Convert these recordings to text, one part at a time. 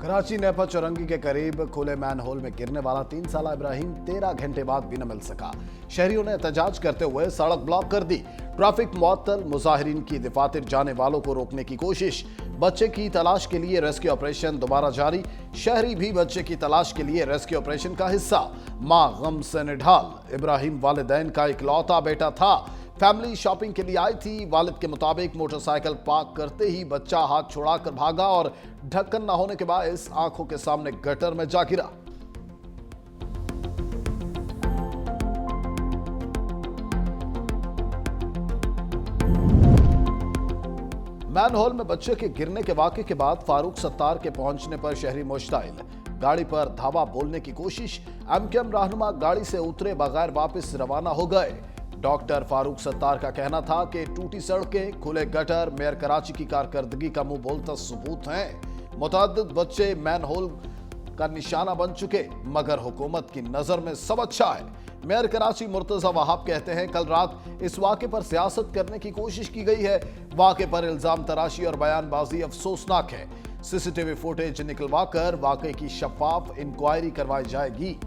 Karachi Nipah चौरंगी के करीब खुले मैन होल में गिरने वाला 3 साला इब्राहिम 13 घंटे बाद भी न मिल सका। शहरियों ने एहतजाज करते हुए सड़क ब्लॉक कर दी। ट्रैफिक मुअत्तल, मुजाहिरीन की दफातर जाने वालों को रोकने की कोशिश। बच्चे की तलाश के लिए रेस्क्यू ऑपरेशन दोबारा जारी। शहरी भी बच्चे की तलाश के लिए रेस्क्यू ऑपरेशन का हिस्सा। मां गम से निढाल। इब्राहिम वालिदैन का इकलौता बेटा था। फैमिली शॉपिंग के लिए आई थी। वालिद के मुताबिक मोटरसाइकिल पार्क करते ही बच्चा हाथ छुड़ाकर भागा और ढक्कन न होने के बायस आंखों के सामने गटर में जा गिरा। मैन होल में बच्चे के गिरने के वाकये के बाद फारूक सत्तार के पहुंचने पर शहरी मुश्ताइल। गाड़ी पर धावा बोलने की कोशिश। एमकेएम रहनुमा गाड़ी से उतरे बगैर वापस रवाना हो गए। डॉक्टर फारूक सत्तार का कहना था कि टूटी सड़कें, खुले गटर मेयर कराची की कारकर्दगी का मुंह बोलता सबूत हैं। मुतअद्दिद बच्चे मैन होल का निशाना बन चुके, मगर हुकूमत की नजर में सब अच्छा है। मेयर कराची मुर्तजा वहाब कहते हैं, कल रात इस वाक़े पर सियासत करने की कोशिश की गई है। वाक़े पर इल्जाम तराशी और बयानबाजी अफसोसनाक है। सीसीटीवी फुटेज निकलवा कर वाक़े की शफाफ इंक्वायरी करवाई जाएगी।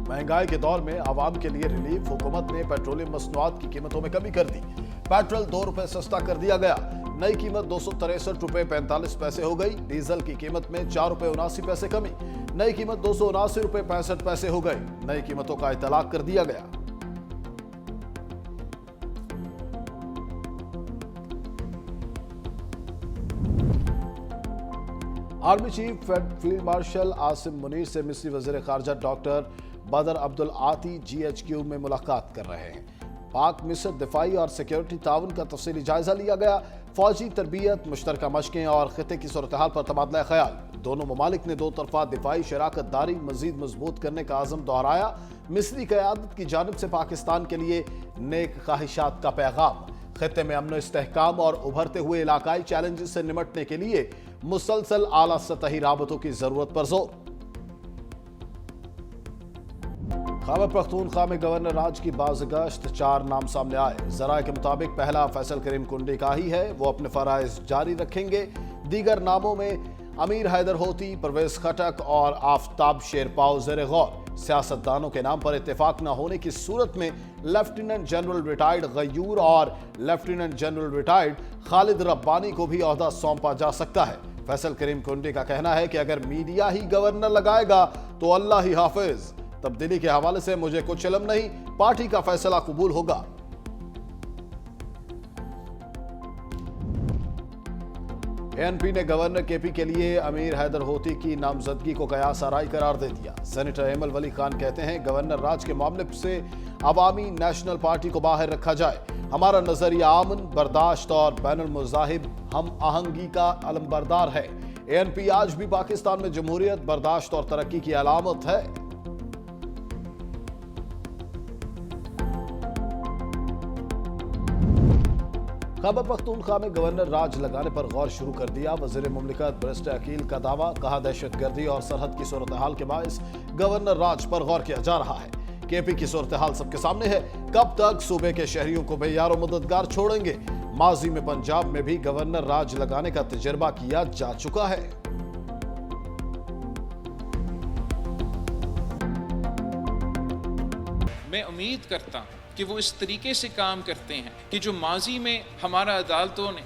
महंगाई के दौर में आवाम के लिए रिलीफ। हुकूमत ने पेट्रोलियम मसनूआत की कीमतों में कमी कर दी। पेट्रोल 2 रुपए सस्ता कर दिया गया। नई कीमत 263 रुपए 45 पैसे हो गई। डीजल की कीमत में 4 रुपए 79 पैसे कमी। नई कीमत 279 रुपए 65 पैसे हो गई। नई कीमतों का इतलाक कर दिया गया। Army chief field marshal Asim Munir से मिस्री वजीर खारजा डॉक्टर बदर अब्दुल आती GHQ में मुलाकात कर रहे हैं। पाक मिस्र दिफाई और सिक्योरिटी ताउन का तफसीली जायजा लिया गया। फौजी तरबियत, मुश्तरका मशकें और खिते की सूरत हाल पर तबादला ख्याल। दोनों ममालिक ने 2 तरफा दिफाई शराकत दारी मजीद मजबूत करने का आज़म दोहराया। मिस्री क़यादत की जानिब से पाकिस्तान के लिए नेक ख्वाहिशात का पैगाम। खिते में अमन इस्तेहकाम और उभरते हुए इलाकाई चैलेंजेस से निमटने के लिए मुसलसल आला सतही राबतों की जरूरत पर जोर। खैबर पख्तूनख्वा में गवर्नर राज की बाज़गश्त, 4 नाम सामने आए। ज़राए के मुताबिक पहला फैसल करीम कुंडी का ही है। वो अपने फराइज जारी रखेंगे। दीगर नामों में अमीर हैदर होती, परवेज खटक और आफ्ताब शेरपाव ज़ेर गौर। सियासतदानों के नाम पर इत्तेफाक न होने की सूरत में लेफ्टिनेंट जनरल रिटायर्ड गयूर और lieutenant general retired Khalid Rabbani को भी ओहदा सौंपा जा सकता है। फैसल करीम कुंडी का कहना है कि अगर मीडिया ही गवर्नर लगाएगा तो अल्लाह ही हाफिज। तब्दीली के हवाले से मुझे कुछ इल्म नहीं, पार्टी का फैसला कबूल होगा। ANP ने गवर्नर KP के लिए अमीर हैदर होती की नामजदगी को कयास आराई करार दे दिया। सेनेटर एमल वली खान कहते हैं, गवर्नर राज के मामले से अवामी नेशनल पार्टी को बाहर रखा जाए। हमारा नजरिया अमन, बर्दाश्त और बैनुल मुजाहिब हम आहंगी का अलमबरदार है। ANP आज भी पाकिस्तान में जमहूरियत, बर्दाश्त और तरक्की की अलामत है। खैबर पख्तूनख्वा में गवर्नर राज लगाने पर गौर शुरू कर दिया। वजीर मुमलिकत बैरिस्टर अकील का दावा, कहा दहशतगर्दी और सरहद की सूरत हाल के बायस गवर्नर राज पर गौर किया जा रहा है। KP की सूरत हाल सबके सामने है। कब तक सूबे के शहरियों को बेयारो मददगार छोड़ेंगे? माजी में पंजाब में भी गवर्नर राज लगाने का तजर्बा किया जा चुका है। मैं उम्मीद करता हूँ कि वो इस तरीके से काम करते हैं कि जो माजी में हमारा अदालतों ने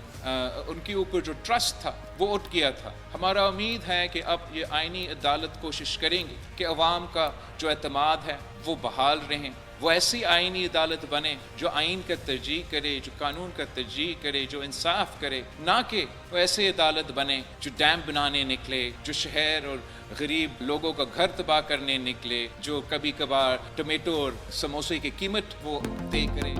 उनके ऊपर जो ट्रस्ट था वो उठ गया था। हमारा उम्मीद है कि अब ये आईनी अदालत कोशिश करेंगे कि अवाम का जो एतमाद है वो बहाल रहें। वो ऐसी आईनी अदालत बने जो आइन का तरजीह करे, जो कानून का तरजीह करे, जो इंसाफ करे, ना कि वो ऐसे अदालत बने जो डैम बनाने निकले, जो शहर और गरीब लोगों का घर तबाह करने निकले, जो कभी कभार टमेटो और समोसे की कीमत वो तय करे।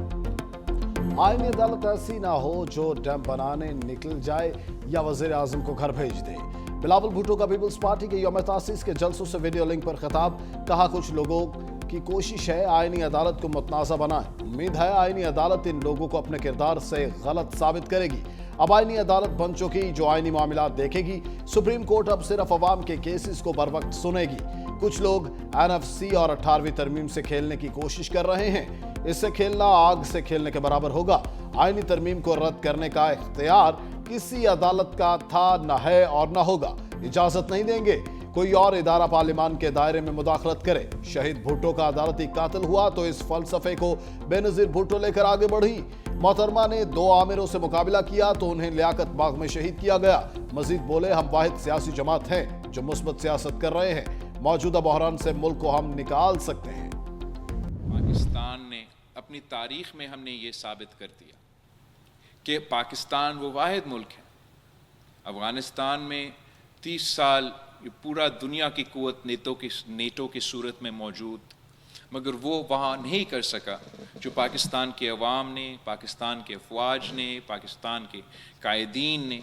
आईनी अदालत ऐसी ना हो जो डैम बनाने निकल जाए या वजीर आजम को घर भेज दे। बिलावल भुट्टो का पीपल्स पार्टी के यौम तासीस के जलसों से वीडियो लिंक पर खिताब, कहा कुछ लोगों की कोशिश है आईनी अदालत को मुतनाज़ा बनाए। उम्मीद है आईनी अदालत इन लोगों को अपने किरदार से गलत साबित करेगी। अब आईनी अदालत बन चुकी जो आईनी मामलात देखेगी। सुप्रीम कोर्ट अब सिर्फ अवाम के केसेस को बर वक्त सुनेगी। कुछ लोग NFC और 18वीं तरमीम से खेलने की कोशिश कर रहे हैं। इससे खेलना आग से खेलने के बराबर होगा। आईनी तरमीम को रद्द करने का इख्तियार किसी अदालत का था, न है और न होगा। इजाजत नहीं देंगे कोई और इदारा पार्लियामान के दायरे में मुदाखलत करे। शहीद भुट्टो का अदालती कातिल हुआ तो इस फलसफे को बेनजीर भुट्टो लेकर आगे बढ़ी। मोहतरमा ने 2 आमिरों से मुकाबला किया तो उन्हें लियाकत बाग में शहीद किया गया। मजीद बोले, हम वाहिद सियासी जमात हैं जो मुस्बत सियासत कर रहे हैं। मौजूदा बहरान से मुल्क को हम निकाल सकते हैं। पाकिस्तान ने अपनी तारीख में हमने ये साबित कर दिया कि पाकिस्तान वो वाहिद मुल्क है। अफगानिस्तान में 30 साल ये पूरा दुनिया की कुव्वत नेटो की सूरत में मौजूद, मगर वो वहाँ नहीं कर सका जो पाकिस्तान के अवाम ने, पाकिस्तान के अफवाज ने, पाकिस्तान के कायदीन ने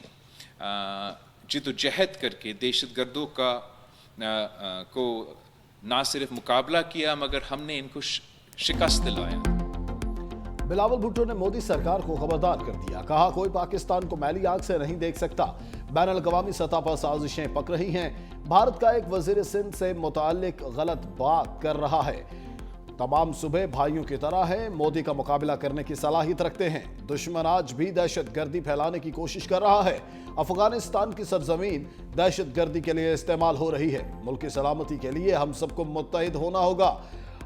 जिद्दोजहद करके दहशतगर्दों को ना सिर्फ मुकाबला किया मगर हमने इनको शिकस्त दिलाया। बिलावल भुट्टो ने मोदी सरकार को खबरदार कर दिया। कहा, कोई पाकिस्तान को मैली आंख से नहीं देख सकता। बैनुल अक़वामी सतह पर साजिशें पक रही हैं। भारत का एक वजीर सिंध से मुताल्लिक गलत बात कर रहा है। तमाम सूबे भाइयों की तरह है, मोदी का मुकाबला करने की सलाहियत रखते हैं। दुश्मन आज भी दहशतगर्दी फैलाने की कोशिश कर रहा है। अफगानिस्तान की सरजमीन दहशतगर्दी के लिए इस्तेमाल हो रही है। मुल्क की सलामती के लिए हम सबको मुत्तहिद होना होगा।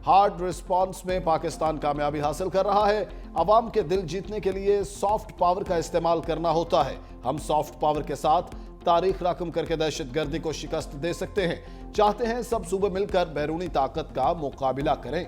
हार्ड रिस्पांस में पाकिस्तान कामयाबी हासिल कर रहा है। अवाम के दिल जीतने के लिए सॉफ्ट पावर का इस्तेमाल करना होता है। हम सॉफ्ट पावर के साथ तारीख रकम करके दहशतगर्दी को शिकस्त दे सकते हैं। चाहते हैं सब सूबे मिलकर बैरूनी ताकत का मुकाबला करें।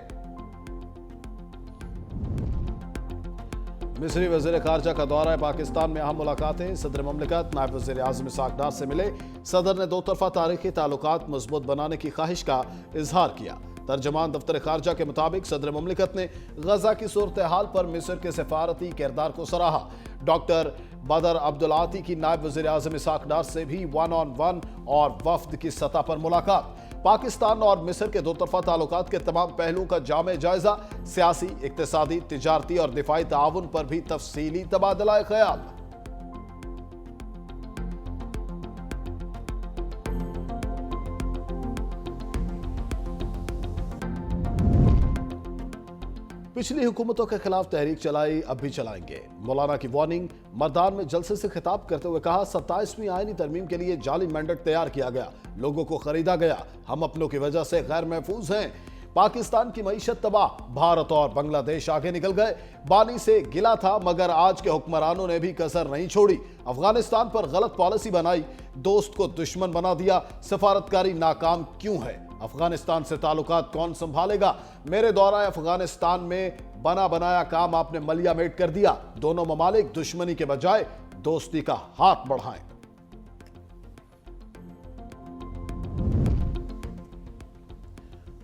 मिस्री वज़ीर ख़ारजा का दौरा पाकिस्तान में अहम मुलाकातें। सदर ममलिकत नायब वज़ीर आज़म इसाक डार से मिले। सदर ने 2 तरफ़ा तारीखी ताल्लुकात मजबूत बनाने की ख्वाहिश का इजहार किया। तर्जमान दफ्तर ख़ारजा के मुताबिक सदर ममलिकत ने गजा की सूरत हाल पर मिस्र के सफारती किरदार को सराहा। डॉक्टर बदर अब्दुल आती की नायब वज़ीर आज़म इसाक डार से भी 1-on-1 और वफ्द की सतह पर मुलाकात। पाकिस्तान और मिस्र के 2 तरफ़ा ताल्लुकात के तमाम पहलुओं का जामे जायजा। सियासी, इक़्तिसादी, तिजारती और दिफाई ताउन पर भी तफसीली तबादला ख्याल। पिछली हुकूमतों के खिलाफ तहरीक चलाई, अब भी चलाएंगे। मौलाना की वार्निंग। मर्दान में जलसे से खिताब करते हुए कहा, 27वीं आईनी तरमीम के लिए जाली मैंडेट तैयार किया गया, लोगों को खरीदा गया। हम अपनों की वजह से गैर महफूज हैं। पाकिस्तान की मईशत तबाह, भारत और बांग्लादेश आगे निकल गए। बानी से गिला था मगर आज के हुक्मरानों ने भी कसर नहीं छोड़ी। अफगानिस्तान पर गलत पॉलिसी बनाई, दोस्त को दुश्मन बना दिया। सफारतकारी नाकाम क्यों है? अफगानिस्तान से ताल्लुकात कौन संभालेगा? मेरे दौरा अफगानिस्तान में बना बनाया काम आपने मलिया मेट कर दिया। दोनों ममालिक दुश्मनी के बजाय दोस्ती का हाथ बढ़ाएं।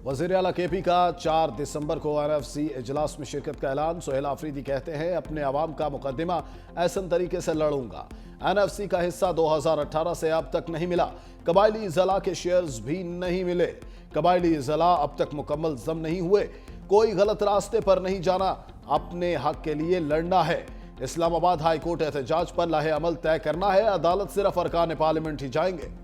वज़ीर आला केपी का 4 दिसंबर को NFC इजलास में शिरकत का ऐलान। सुहेल आफरीदी कहते हैं, अपने अवाम का मुकदमा ऐसन तरीके से लड़ूंगा। NFC का हिस्सा 2018 से अब तक नहीं मिला। कबायली ज़ला के शेयर्स भी नहीं मिले। कबायली ज़ला अब तक मुकम्मल जम नहीं हुए। कोई गलत रास्ते पर नहीं जाना, अपने हक के लिए लड़ना है। इस्लामाबाद हाई कोर्ट एहतजाज पर लाहे अमल तय करना है। अदालत सिर्फ अरकान पार्लियामेंट ही जाएंगे।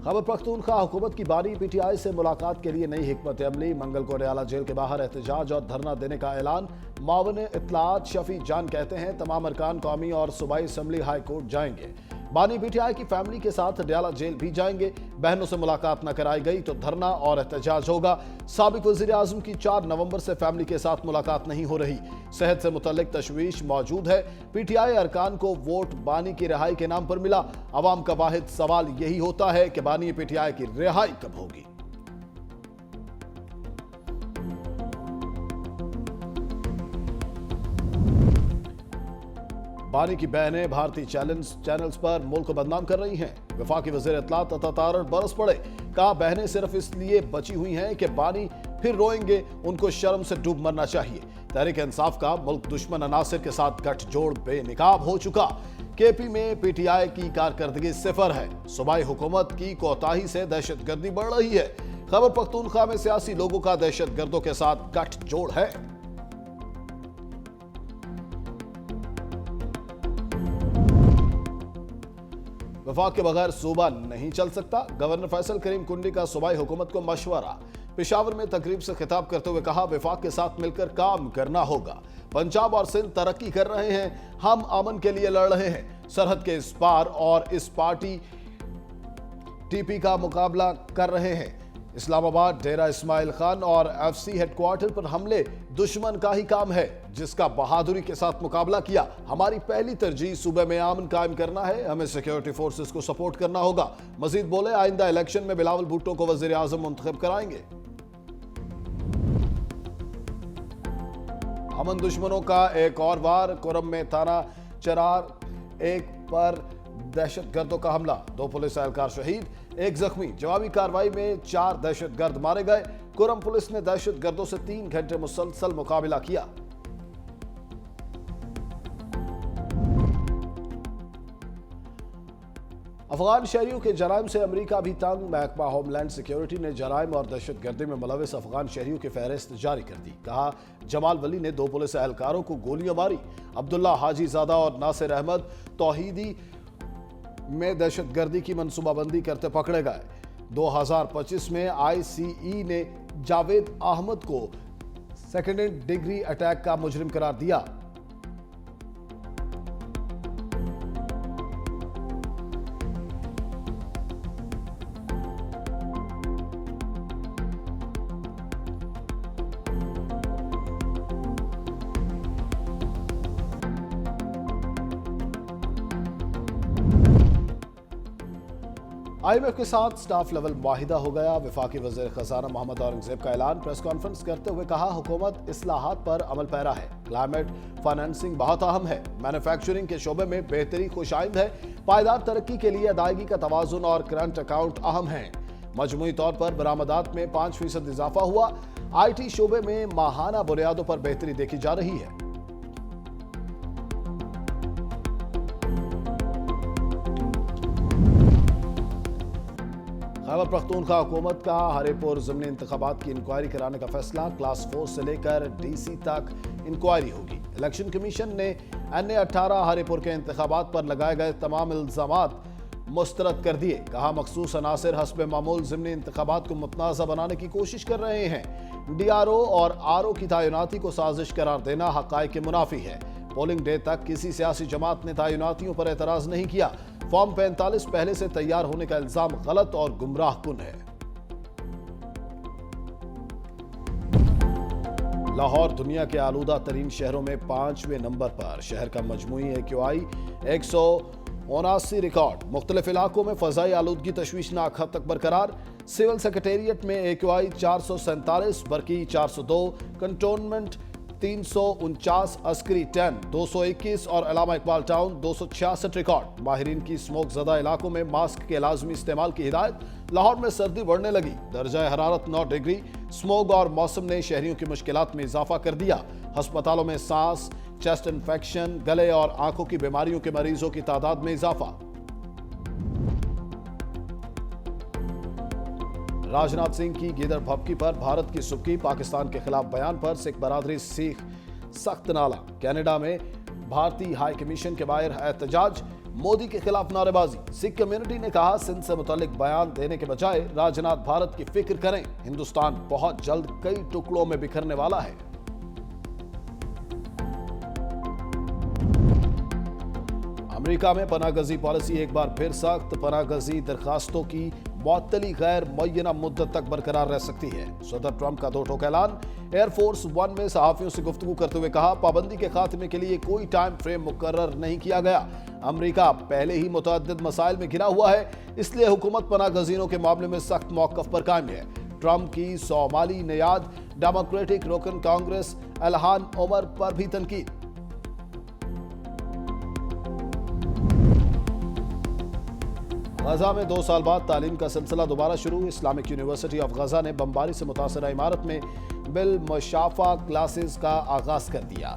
खैबर पख्तूनख्वा हुकूमत की बानी। PTI से मुलाकात के लिए नई हिकमत अमली। मंगल को रियाला जेल के बाहर एहतजाज और धरना देने का ऐलान। मावन इत्तलात शफी जान कहते हैं, तमाम अरकान कौमी और सूबाई असम्बली हाई कोर्ट जाएंगे। बानी PTI की फैमिली के साथ रियाला जेल भी जाएंगे। बहनों से मुलाकात न कराई गई तो धरना और एहतजाज होगा। साबिक वज़ीर आज़म की 4 नवंबर से फैमिली के साथ मुलाकात नहीं हो रही। सेहत से मुतल्लिक तशवीश मौजूद है। PTI अरकान को वोट बानी की रिहाई के नाम पर मिला। अवाम का वाहिद सवाल यही होता है कि बानी PTI की रिहाई कब होगी। बानी की बहनें भारतीय चैनल्स पर मुल्क को बदनाम कर रही हैं। वफाकी वज़ीर इत्तलात अतातारर बरस पड़े। कहा, बहनें सिर्फ इसलिए बची हुई हैं कि बानी फिर रोएंगे, उनको शर्म से डूब मरना चाहिए। तहरीक इंसाफ का मुल्क दुश्मन अनासिर के साथ गठजोड़ बेनकाब हो चुका। केपी में PTI की कारकर्दगी 0 है। सूबाई हुकूमत की कोताही से दहशतगर्दी बढ़ रही है। खैबर पख्तूनख्वा में सियासी लोगों का दहशतगर्दों के साथ गठजोड़ है। वफाक के बगैर सूबा नहीं चल सकता। गवर्नर फैसल करीम कुंडी का सूबाई हुकूमत को मशवरा। पेशावर में तकरीब से खिताब करते हुए कहा, वफाक के साथ मिलकर काम करना होगा। पंजाब और सिंध तरक्की कर रहे हैं, हम अमन के लिए लड़ रहे हैं। सरहद के इस पार और इस पार्टी टीपी का मुकाबला कर रहे हैं। इस्लामाबाद, डेरा इस्माइल खान और एफसी हेडक्वार्टर पर हमले दुश्मन का ही काम है, जिसका बहादुरी के साथ मुकाबला किया। हमारी पहली तरजीह सूबे में अमन कायम करना है, हमें सिक्योरिटी फोर्सेस को सपोर्ट करना होगा। मजीद बोले, आइंदा इलेक्शन में बिलावल भुट्टो को वजीर आजम मुंतखब कराएंगे। अमन दुश्मनों का एक और वार, कुरम में थाना चरार एक पर दहशतगर्दों का हमला, 2 पुलिस एहलकार शहीद, 1 जख्मी। जवाबी कार्रवाई में 4 दहशतगर्द मारे गए। कुरम पुलिस ने दहशतगर्दों से 3 घंटे मुसलसल मुकाबला किया। अफगान शहरियों के जराइम से अमेरिका भी तंग। महकमा होमलैंड सिक्योरिटी ने जराइम और दहशतगर्दी में मुलविस अफगान शहरियों की फहरिस्त जारी कर दी। कहा, जमाल वली ने 2 पुलिस एहलकारों को गोलियां मारी। अब्दुल्ला हाजी ज़ादा और नासिर अहमद तौहीदी में दहशतगर्दी की मनसूबाबंदी करते पकड़े गए। 2025 में ICE ने जावेद अहमद को सेकेंड डिग्री अटैक का मुजरिम करार दिया। IMF के साथ स्टाफ लेवल मुआहिदा हो गया। वफाकी वज़ीर खजाना मोहम्मद औरंगजेब का ऐलान। प्रेस कॉन्फ्रेंस करते हुए कहा, हुकूमत इस्लाहात पर अमल पैरा है। क्लाइमेट फाइनेंसिंग बहुत अहम है। मैन्युफैक्चरिंग के शोबे में बेहतरी खुशाइंद है। पायदार तरक्की के लिए अदायगी का तवाज़ुन और करंट अकाउंट अहम है। मजमूई तौर पर बरामदात में 5% इजाफा हुआ। IT शोबे में माहाना बुनियादों पर बेहतरी देखी जा रही है। खैबर पख्तूनख्वा हुकूमत का हरिपुर ज़िमनी इंतखाबात की इंक्वायरी कराने का फैसला। क्लास 4 से लेकर DC तक इंक्वायरी होगी। इलेक्शन कमीशन ने NA-18 हरिपुर के इंतखाबात पर लगाए गए तमाम इल्जामात मुस्तरद कर दिए। कहा, मखसूस अनासिर हस्ब मामूल ज़िमनी इंतखाबात को मुतनाज़ा बनाने की कोशिश कर रहे हैं। DRO और RO की तैनाती को साजिश करार देना हक़ाइक़ के मुनाफी है। पोलिंग डे तक किसी सियासी जमात ने तैनातियों पर एतराज नहीं किया। फॉर्म 45 पहले से तैयार होने का इल्जाम गलत और गुमराह कुन है। लाहौर दुनिया के आलूदा तरीन शहरों में 5वें नंबर पर। शहर का मजमूई AQI 179 रिकॉर्ड। मुख्तलिफ इलाकों में फजाई आलूदगी तशवीशनाक हद तक बरकरार। सिविल सेक्रेटेरिएट में AQI 447, बरकी 402, कंटोनमेंट 349, अस्करी 10 221 और अलामा इकबाल टाउन 266 रिकॉर्ड। माहिरीन की स्मोक ज़दा इलाकों में मास्क के लाजमी इस्तेमाल की हिदायत। लाहौर में सर्दी बढ़ने लगी। दर्जा हरारत 9 डिग्री। स्मोक और मौसम ने शहरियों की मुश्किलात में इजाफा कर दिया। अस्पतालों में सांस, चेस्ट इन्फेक्शन, गले और आंखों की बीमारियों के मरीजों की तादाद में इजाफा। राजनाथ सिंह की गीदड़ भपकी पर भारत की सुबकी। पाकिस्तान के खिलाफ बयान पर सिख बरादरी सीख सख्त नाला। कनाडा में भारतीय हाई कमीशन के बाहर एहतजाज। मोदी के खिलाफ नारेबाजी। सिख कम्युनिटी ने कहा, सिंध से मुतालिक बयान देने के बजाय राजनाथ भारत की फिक्र करें। हिंदुस्तान बहुत जल्द कई टुकड़ों में बिखरने वाला है। अमेरिका में पनाहगजी पॉलिसी एक बार फिर सख्त। पनाहगजी दरखास्तों की मुअत्तली गैर मुअय्यना मुद्दत तक बरकरार रह सकती है। सदर ट्रंप का 2 टोक ऐलान। एयरफोर्स 1 में सहाफियों से गुफ्तगू करते हुए कहा, पाबंदी के खात्मे के लिए कोई टाइम फ्रेम मुकर्रर नहीं किया गया। अमेरिका पहले ही मुतअद्दिद मसाइल में घिरा हुआ है, इसलिए हुकूमत पनाहगजीनों के मामले में सख्त मौक़िफ़ पर कायम है। ट्रंप की सोमाली नियाद डेमोक्रेटिक रुकन कांग्रेस इल्हान उमर पर भी तनकीद। गजा में 2 साल बाद तालीम का सिलसिला दोबारा शुरू। इस्लामिक यूनिवर्सिटी ऑफ गजा ने बमबारी से मुतासरा इमारत में बिल मुशाफा क्लासेस का आगाज कर दिया।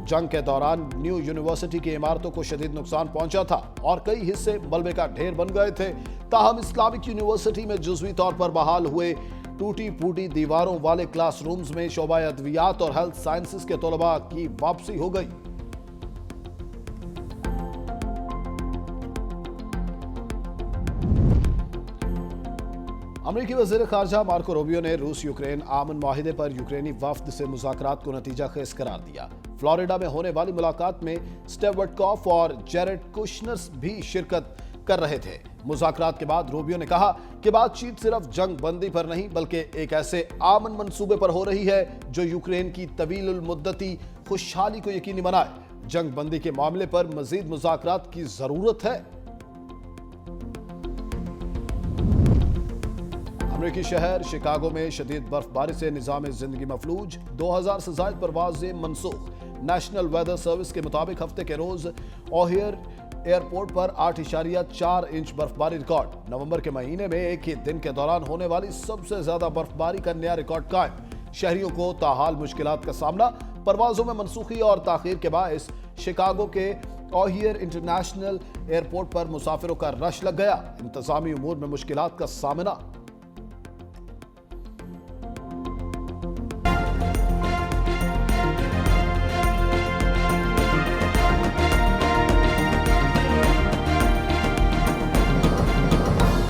जंग के दौरान न्यू यूनिवर्सिटी की इमारतों को शदीद नुकसान पहुंचा था और कई हिस्से मलबे का ढेर बन गए थे। ताहम इस्लामिक यूनिवर्सिटी में जुज़वी तौर पर बहाल हुए टूटी फूटी दीवारों वाले क्लासरूम्स में शोबा अद्वियात और हेल्थ साइंसेस के तलबा की वापसी हो गई। अमरीकी वज़ीर ख़ारजा मार्को रूबियो ने रूस यूक्रेन आमन माहिदे पर यूक्रेनी वफ़द से मुज़ाकरात को नतीजा खेज़ करार दिया। फ्लोरिडा में होने वाली मुलाकात में स्टीव विटकॉफ और जेरेड कुशनर भी शिरकत कर रहे थे। मुज़ाकरात के बाद रूबियो ने कहा कि बातचीत सिर्फ जंग बंदी पर नहीं बल्कि एक ऐसे आमन मंसूबे पर हो रही है जो यूक्रेन की तवील मुद्दती खुशहाली को यकीनी बनाए। जंग बंदी के मामले पर मजीद मुज़ाकरात की जरूरत है। अमरीकी शहर शिकागो में शदीद बर्फबारी से निज़ाम जिंदगी मफलूज, 2000 से ज़ायद परवाज़ें मनसूख। नेशनल वेदर सर्विस के मुताबिक हफ्ते के रोज ओहियर एयरपोर्ट पर 8.4 इंच बर्फबारी रिकॉर्ड। नवंबर के महीने में एक ही दिन के दौरान होने वाली सबसे ज्यादा बर्फबारी का नया रिकॉर्ड कायम। शहरियों को ताहाल मुश्किलात का सामना, परवाजों में मनसूखी और ताखीर के बायस शिकागो के ओहियर इंटरनेशनल एयरपोर्ट पर मुसाफिरों का रश लग गया। इंतजामी उमूर में मुश्किलात का सामना।